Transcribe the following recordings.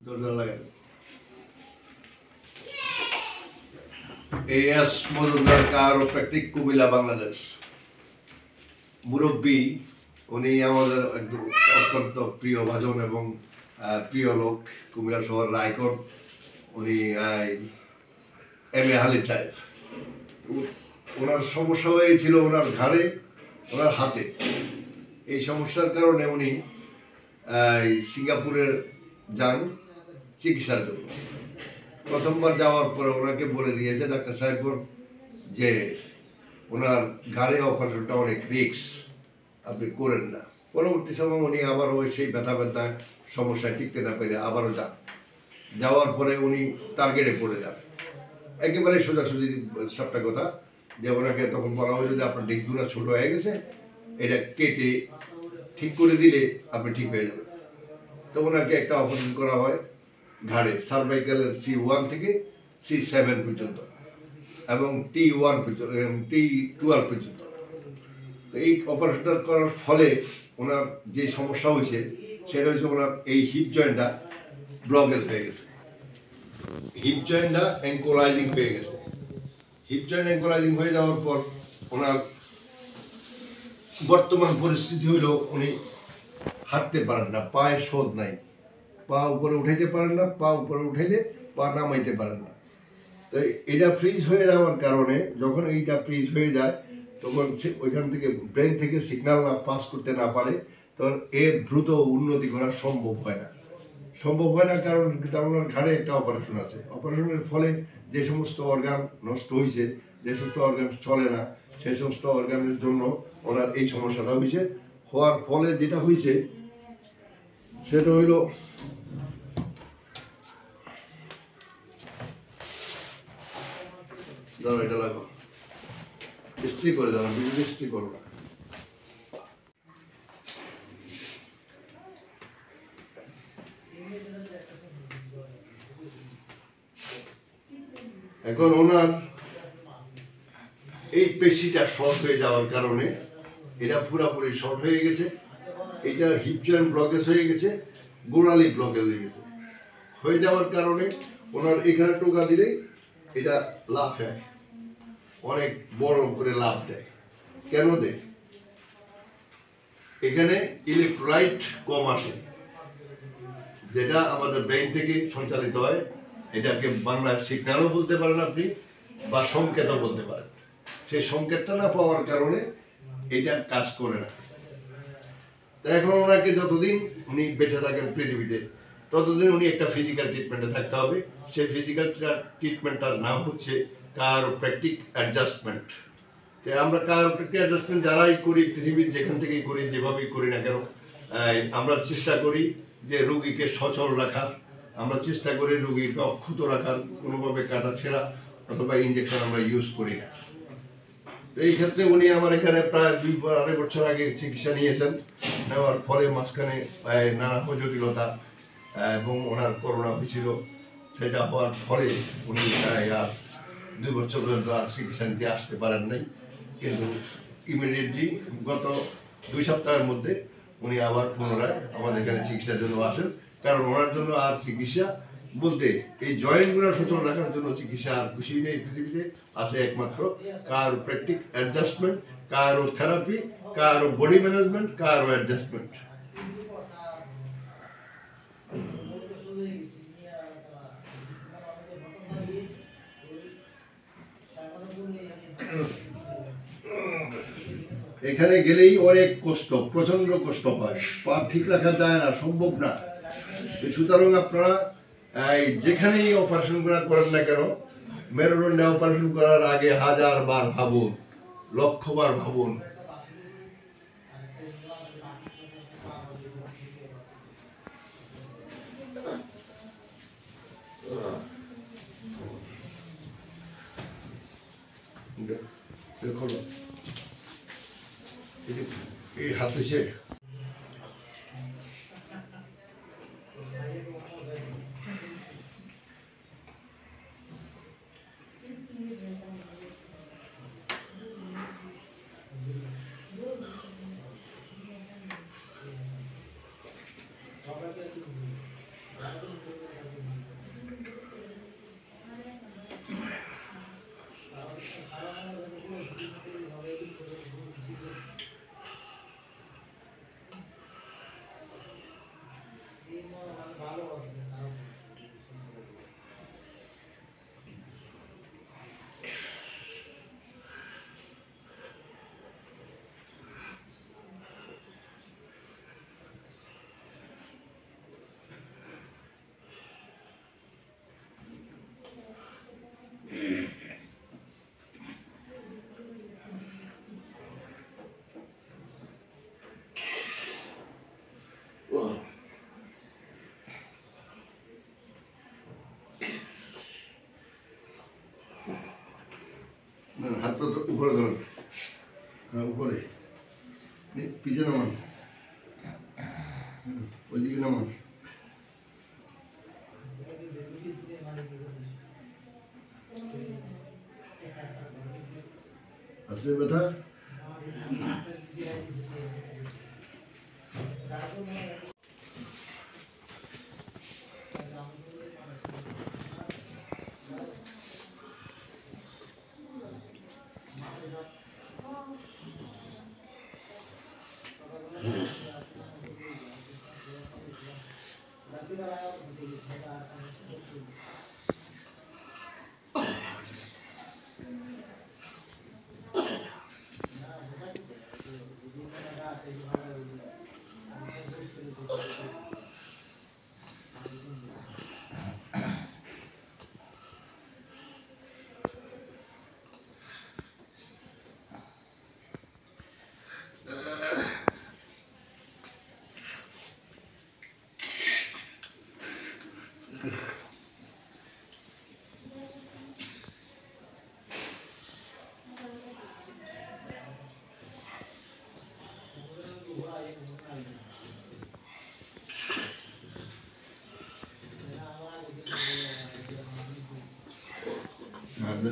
দরজা লাগাই এস মজুমদার কায়োপ্র্যাকটিক কুমিল্লা বাংলাদেশ মুরব্বী উনি আমাদের একদম অত্যন্ত প্রিয় ভাজন এবং প্রিয় লোক কুমিল্লা শহরের আইকন উনি এম এ হালি টাইপ ওনার সমস্যা হয়েছিল ওনার ঘাড়ে ওনার হাতে এই সমস্যার কারণে উনি সিঙ্গাপুরে যান চিকিৎসার জন্য প্রথমবার যাওয়ার পরে ওনাকে বলে দিয়েছে ডাক্তার সাহেব যে ওনার ঘাড়ে অপারেশনটা অনেক রিস্ক আপনি করেন না পরবর্তী সময় উনি আবারও সেই ব্যথা সমস্যায় টিকতে না পেরে আবারও যান যাওয়ার পরে উনি টার্গেটে পড়ে যান একেবারে সোজাসুজি সবটা কথা যে ওনাকে তখন বলা হয়েছে যে আপনার ডিগগুলো ছোটো হয়ে গেছে এটা কেটে ঠিক করে দিলে আপনি ঠিক হয়ে যাবেন তো ওনাকে একটা অপারেশন করা হয় ঘাড়ে সার্ভাইকালের C1 থেকে C7 পর্যন্ত এবং T1 পর্যন্ত T12 পর্যন্ত তো এই অপারেশনটা করার ফলে ওনার যে সমস্যা হয়েছে সেটা হচ্ছে ওনার এই হিপ জয়েন্টটা ব্লকেজ হয়ে গেছে হিপ জয়েন্টটা অ্যাঙ্কোলাইজিং হয়ে গেছে হিপ জয়েন্ট অ্যাঙ্কোলাইজিং হয়ে যাওয়ার পর ওনার বর্তমান পরিস্থিতি হইল উনি হাঁটতে পারেন না পায়ে শোধ নাই পা উপরে উঠাইতে পারেন না পা উপরে উঠাইলে পা নামাইতে পারেন না তো এটা ফ্রিজ হয়ে যাওয়ার কারণে যখন এইটা ফ্রিজ হয়ে যায় তখন ওইখান থেকে ব্রেন থেকে সিগন্যাল না পাস করতে না পারে তখন এর দ্রুত উন্নতি করা সম্ভব হয় না কারণ ওনার ঘাড়ে একটা অপারেশন আছে অপারেশনের ফলে যে সমস্ত অর্গান নষ্ট হয়েছে যে সমস্ত অর্গান চলে না সেই সমস্ত অর্গানের জন্য ওনার এই সমস্যাটা হয়েছে হওয়ার ফলে যেটা হয়েছে সেটা হইল ধরো এটা লাগো স্ত্রী করে দাও বিজলি স্ত্রী করো না এখন ওনার এই পেশিটা শর্ট হয়ে যাওয়ার কারণে এটা পুরোপুরি শর্ট হয়ে গেছে এটা হিপ জয়েন্ট ব্লকেজ হয়ে গেছে গোড়ালি ব্লকেজ হয়ে যাওয়ার কারণে ওনার এখানে টোকা দিলেই এটা লাভ হয় অনেক বড় করে লাভ দেয় কেন দেয় এখানে ইলেকট্রোলাইট কম আসে যেটা আমাদের ব্রেন থেকে সঞ্চালিত হয় এটাকে বাংলায় সিগন্যালও বলতে পারেন আপনি বা সংকেতও বলতে পারেন সেই সংকেতটা না পাওয়ার কারণে এটা কাজ করে না তো এখন ওনাকে যতদিন উনি বেঁচে থাকেন পৃথিবীতে ততদিন উনি একটা ফিজিক্যাল ট্রিটমেন্টে থাকতে হবে সেই ফিজিক্যাল ট্রিটমেন্টটার নাম হচ্ছে কায়োপ্র্যাকটিক অ্যাডজাস্টমেন্ট তো আমরা কায়োপ্র্যাকটিক অ্যাডজাস্টমেন্ট যারাই করি পৃথিবীর যেখান থেকেই করি যেভাবেই করি না কেন আমরা চেষ্টা করি যে রুগীকে সচল রাখার আমরা চেষ্টা করি রুগীকে অক্ষত রাখার কোনোভাবে কাটা ছেঁড়া অথবা ইঞ্জেকশন আমরা ইউজ করি না তো এই ক্ষেত্রে উনি আমার এখানে প্রায় 2-2.5 বছর আগে চিকিৎসা নিয়েছেন নেওয়ার ফলে মাঝখানে নানা জটিলতা এবং ওনার করোনা হয়েছিল সেটা হওয়ার ফলে উনি আর 2 বছর পর্যন্ত আর চিকিৎসা নিতে আসতে পারেন নাই কিন্তু ইমিডিয়েটলি গত 2 সপ্তাহের মধ্যে উনি আবার পুনরায় আমাদের এখানে চিকিৎসার জন্য আসেন কারণ ওনার জন্য আর চিকিৎসা বলতে এই জয়েন্টগুলো সচল রাখার জন্য চিকিৎসা আর খুশি নেই পৃথিবীতে আছে একমাত্র কায়োপ্র্যাকটিক adjustment কায়োথেরাপি Caio body management Caio adjustment এখানে গেলেই অনেক কষ্ট প্রচন্ড কষ্ট হয় পা ঠিক রাখা যায় না সম্ভব না সুতরাং আপনারা যেখানেই অপারেশন করেন না কেন মেরুদণ্ডে অপারেশন করার আগে 1000 বার ভাবুন 1,00,000 বার ভাবুন দেখো এই হাত হয়েছে হাতটা তো উপরে ধরুন, হ্যাঁ উপরে, পিছনে নামান, ওইদিকে নামান। আসলে ব্যথা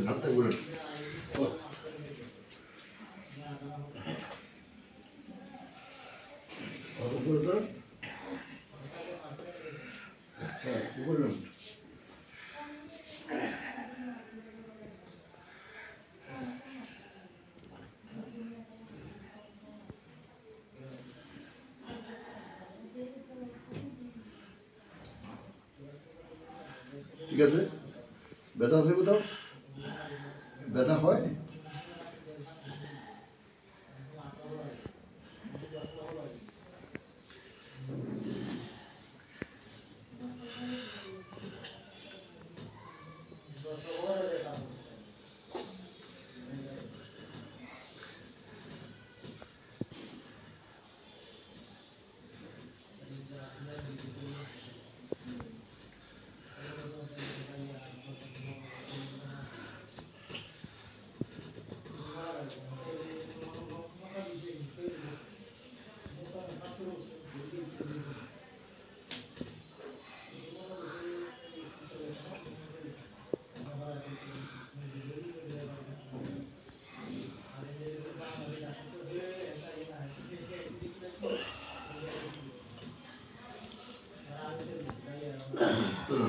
হাতটা ঘুরে ঠিক আছে। ব্যথা আছে কোথাও? ব্যথা হয়?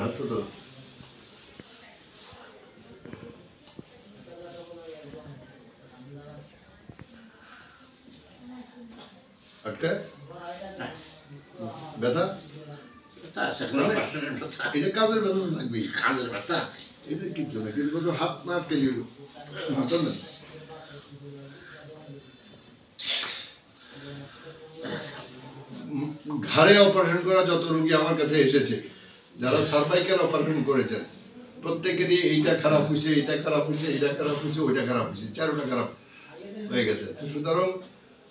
হাতটা তো আটকা ব্যথা এটা কাজের ব্যথা তো থাকবেই। কাজের ব্যথা এটা কিছু না, কিন্তু হাত না পেলে হাতার না। ঘাড়ে অপারেশন করা যত রোগী আমার কাছে এসেছে, যারা সার্ভাইকাল অপারেশন করেছেন, প্রত্যেকেরই এইটা খারাপ হয়েছে, এইটা খারাপ হয়েছে, এইটা খারাপ হয়েছে, ওইটা খারাপ হয়েছে, চারোটা খারাপ হয়ে গেছে। সুতরাং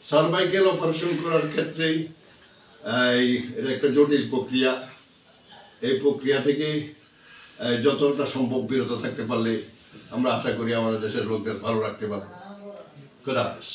সার্ভাইকাল অপারেশন করার ক্ষেত্রেই এটা একটা জটিল প্রক্রিয়া। এই প্রক্রিয়া থেকে যতটা সম্ভব বিরত থাকতে পারলে আমরা আশা করি আমাদের দেশের লোকদের ভালো রাখতে পারবো। খোদা হাফেজ।